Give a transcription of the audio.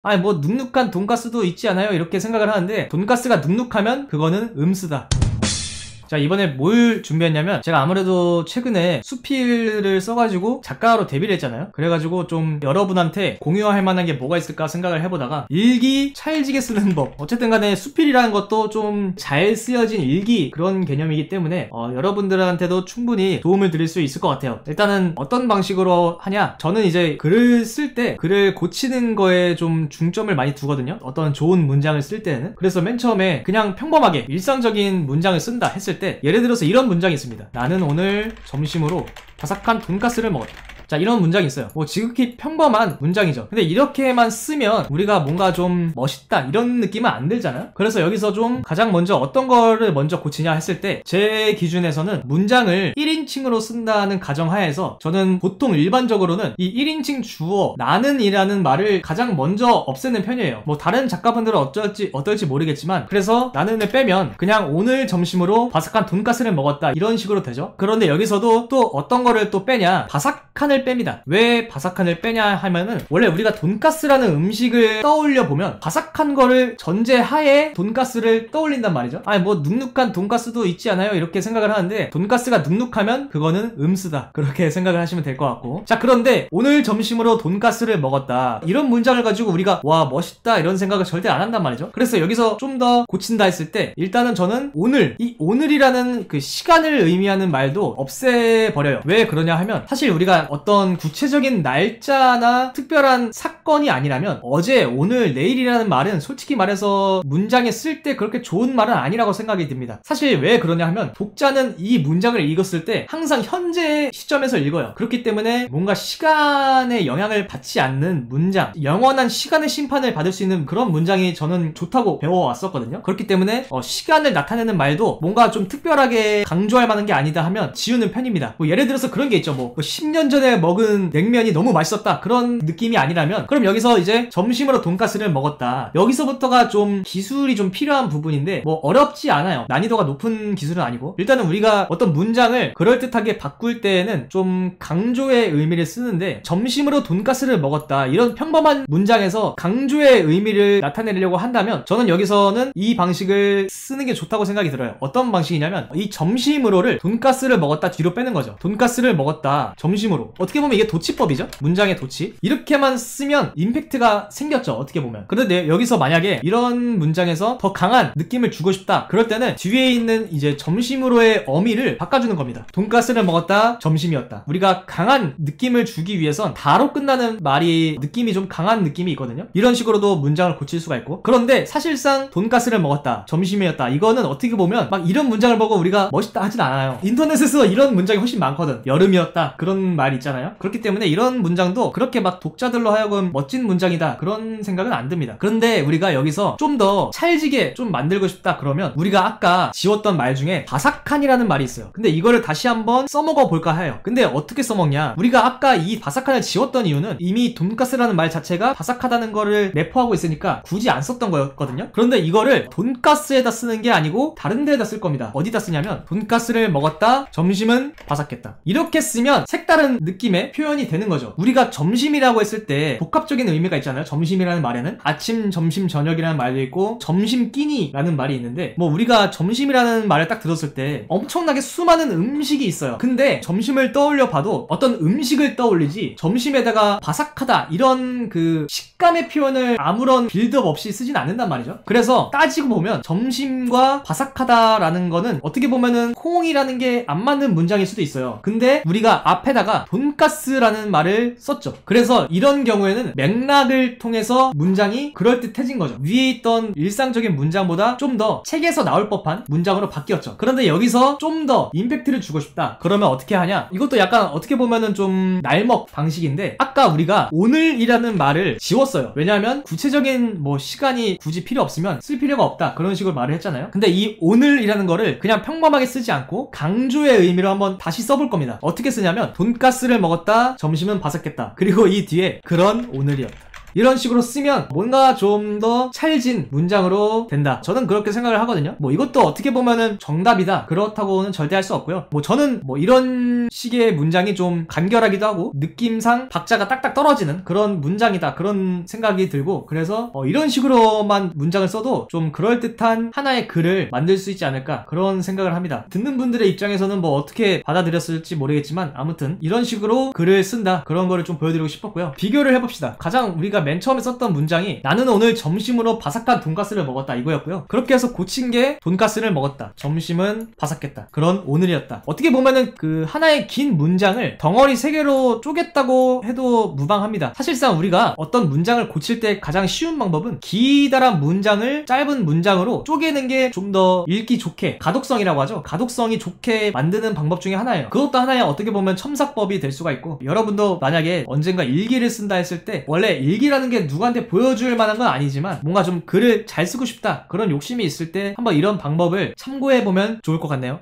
아니 뭐 눅눅한 돈가스도 있지 않아요? 이렇게 생각을 하는데 돈가스가 눅눅하면 그거는 음수다. 자, 이번에 뭘 준비했냐면 제가 아무래도 최근에 수필을 써가지고 작가로 데뷔를 했잖아요. 그래가지고 좀 여러분한테 공유할 만한 게 뭐가 있을까 생각을 해보다가 일기 찰지게 쓰는 법, 어쨌든 간에 수필이라는 것도 좀 잘 쓰여진 일기 그런 개념이기 때문에 여러분들한테도 충분히 도움을 드릴 수 있을 것 같아요. 일단은 어떤 방식으로 하냐, 저는 이제 글을 쓸 때 글을 고치는 거에 좀 중점을 많이 두거든요. 어떤 좋은 문장을 쓸 때는. 그래서 맨 처음에 그냥 평범하게 일상적인 문장을 쓴다 했을 때 예를 들어서 이런 문장이 있습니다. 나는 오늘 점심으로 바삭한 돈가스를 먹었다. 자, 이런 문장이 있어요. 뭐 지극히 평범한 문장이죠. 근데 이렇게만 쓰면 우리가 뭔가 좀 멋있다 이런 느낌은 안 들잖아요. 그래서 여기서 좀 가장 먼저 어떤 거를 먼저 고치냐 했을 때 제 기준에서는 문장을 1인칭으로 쓴다는 가정하에서 저는 보통 일반적으로는 이 1인칭 주어 나는 이라는 말을 가장 먼저 없애는 편이에요. 뭐 다른 작가분들은 어떨지 모르겠지만, 그래서 나는을 빼면 그냥 오늘 점심으로 바삭한 돈가스를 먹었다 이런 식으로 되죠. 그런데 여기서도 또 어떤 거를 또 빼냐, 바삭한을 뺍니다. 왜 바삭한을 빼냐 하면은 원래 우리가 돈가스라는 음식을 떠올려 보면 바삭한 거를 전제하에 돈가스를 떠올린단 말이죠. 아니 뭐 눅눅한 돈가스도 있지 않아요? 이렇게 생각을 하는데 돈가스가 눅눅하면 그거는 음수다. 그렇게 생각을 하시면 될 것 같고, 자, 그런데 오늘 점심으로 돈가스를 먹었다 이런 문장을 가지고 우리가 와 멋있다 이런 생각을 절대 안 한단 말이죠. 그래서 여기서 좀 더 고친다 했을 때 일단은 저는 오늘, 이 오늘이라는 그 시간을 의미하는 말도 없애버려요. 왜 그러냐 하면 사실 우리가 어떤 구체적인 날짜나 특별한 사건이 아니라면 어제, 오늘, 내일이라는 말은 솔직히 말해서 문장에 쓸 때 그렇게 좋은 말은 아니라고 생각이 듭니다. 사실 왜 그러냐 하면 독자는 이 문장을 읽었을 때 항상 현재 시점에서 읽어요. 그렇기 때문에 뭔가 시간에 영향을 받지 않는 문장, 영원한 시간의 심판을 받을 수 있는 그런 문장이 저는 좋다고 배워왔었거든요. 그렇기 때문에 시간을 나타내는 말도 뭔가 좀 특별하게 강조할 만한 게 아니다 하면 지우는 편입니다. 뭐 예를 들어서 그런 게 있죠. 뭐 10년 전에 먹은 냉면이 너무 맛있었다 그런 느낌이 아니라면 그럼 여기서 이제 점심으로 돈가스를 먹었다, 여기서부터가 좀 기술이 좀 필요한 부분인데 뭐 어렵지 않아요. 난이도가 높은 기술은 아니고, 일단은 우리가 어떤 문장을 그럴듯하게 바꿀 때에는 좀 강조의 의미를 쓰는데 점심으로 돈가스를 먹었다 이런 평범한 문장에서 강조의 의미를 나타내려고 한다면 저는 여기서는 이 방식을 쓰는 게 좋다고 생각이 들어요. 어떤 방식이냐면 이 점심으로를 돈가스를 먹었다 뒤로 빼는 거죠. 돈가스를 먹었다 점심으로. 어떻게 보면 이게 도치법이죠. 문장의 도치. 이렇게만 쓰면 임팩트가 생겼죠. 어떻게 보면. 그런데 여기서 만약에 이런 문장에서 더 강한 느낌을 주고 싶다 그럴 때는 뒤에 있는 이제 점심으로의 어미를 바꿔주는 겁니다. 돈가스를 먹었다 점심이었다. 우리가 강한 느낌을 주기 위해선 다로 끝나는 말이 느낌이 좀 강한 느낌이 있거든요. 이런 식으로도 문장을 고칠 수가 있고, 그런데 사실상 돈가스를 먹었다 점심이었다 이거는 어떻게 보면 막 이런 문장을 보고 우리가 멋있다 하진 않아요. 인터넷에서 이런 문장이 훨씬 많거든. 여름이었다 그런 말 있잖아요. 그렇기 때문에 이런 문장도 그렇게 막 독자들로 하여금 멋진 문장이다 그런 생각은 안 듭니다. 그런데 우리가 여기서 좀 더 찰지게 좀 만들고 싶다 그러면 우리가 아까 지웠던 말 중에 바삭한이라는 말이 있어요. 근데 이거를 다시 한번 써먹어 볼까 해요. 근데 어떻게 써먹냐, 우리가 아까 이 바삭한을 지웠던 이유는 이미 돈가스라는 말 자체가 바삭하다는 거를 내포하고 있으니까 굳이 안 썼던 거였거든요. 그런데 이거를 돈가스에다 쓰는 게 아니고 다른 데에다 쓸 겁니다. 어디다 쓰냐면 돈가스를 먹었다 점심은 바삭했다 이렇게 쓰면 색다른 느낌의 표현이 되는 거죠. 우리가 점심이라고 했을 때 복합적인 의미가 있잖아요. 점심이라는 말에는 아침, 점심, 저녁이라는 말도 있고 점심 끼니라는 말이 있는데, 뭐 우리가 점심이라는 말을 딱 들었을 때 엄청나게 수많은 음식이 있어요. 근데 점심을 떠올려 봐도 어떤 음식을 떠올리지 점심에다가 바삭하다 이런 그 식감의 표현을 아무런 빌드업 없이 쓰진 않는단 말이죠. 그래서 따지고 보면 점심과 바삭하다라는 거는 어떻게 보면은 콩이라는 게 안 맞는 문장일 수도 있어요. 근데 우리가 앞에다가 돈가스라는 말을 썼죠. 그래서 이런 경우에는 맥락을 통해서 문장이 그럴듯해진 거죠. 위에 있던 일상적인 문장보다 좀 더 책에서 나올 법한 문장으로 바뀌었죠. 그런데 여기서 좀 더 임팩트를 주고 싶다 그러면 어떻게 하냐, 이것도 약간 어떻게 보면은 좀 날먹 방식인데, 아까 우리가 오늘이라는 말을 지웠어요. 왜냐하면 구체적인 뭐 시간이 굳이 필요 없으면 쓸 필요가 없다 그런 식으로 말을 했잖아요. 근데 이 오늘이라는 거를 그냥 평범하게 쓰지 않고 강조의 의미로 한번 다시 써볼 겁니다. 어떻게 쓰냐면 돈가스를 먹었다 점심은 바삭했다 그리고 이 뒤에 그런 오늘이었다. 이런 식으로 쓰면 뭔가 좀 더 찰진 문장으로 된다. 저는 그렇게 생각을 하거든요. 뭐 이것도 어떻게 보면은 정답이다 그렇다고는 절대 할 수 없고요. 뭐 저는 뭐 이런 식의 문장이 좀 간결하기도 하고 느낌상 박자가 딱딱 떨어지는 그런 문장이다 그런 생각이 들고, 그래서 이런 식으로만 문장을 써도 좀 그럴듯한 하나의 글을 만들 수 있지 않을까 그런 생각을 합니다. 듣는 분들의 입장에서는 뭐 어떻게 받아들였을지 모르겠지만 아무튼 이런 식으로 글을 쓴다 그런 거를 좀 보여드리고 싶었고요. 비교를 해봅시다. 가장 우리가 맨 처음에 썼던 문장이 나는 오늘 점심으로 바삭한 돈가스를 먹었다 이거였고요. 그렇게 해서 고친 게 돈가스를 먹었다, 점심은 바삭했다, 그런 오늘이었다. 어떻게 보면은 그 하나의 긴 문장을 덩어리 3개로 쪼갰다고 해도 무방합니다. 사실상 우리가 어떤 문장을 고칠 때 가장 쉬운 방법은 기다란 문장을 짧은 문장으로 쪼개는 게 좀 더 읽기 좋게, 가독성이라고 하죠. 가독성이 좋게 만드는 방법 중에 하나예요. 그것도 하나의 어떻게 보면 첨삭법이 될 수가 있고, 여러분도 만약에 언젠가 일기를 쓴다 했을 때 원래 일기라는 게 누구한테 보여줄 만한 건 아니지만 뭔가 좀 글을 잘 쓰고 싶다 그런 욕심이 있을 때 한번 이런 방법을 참고해보면 좋을 것 같네요.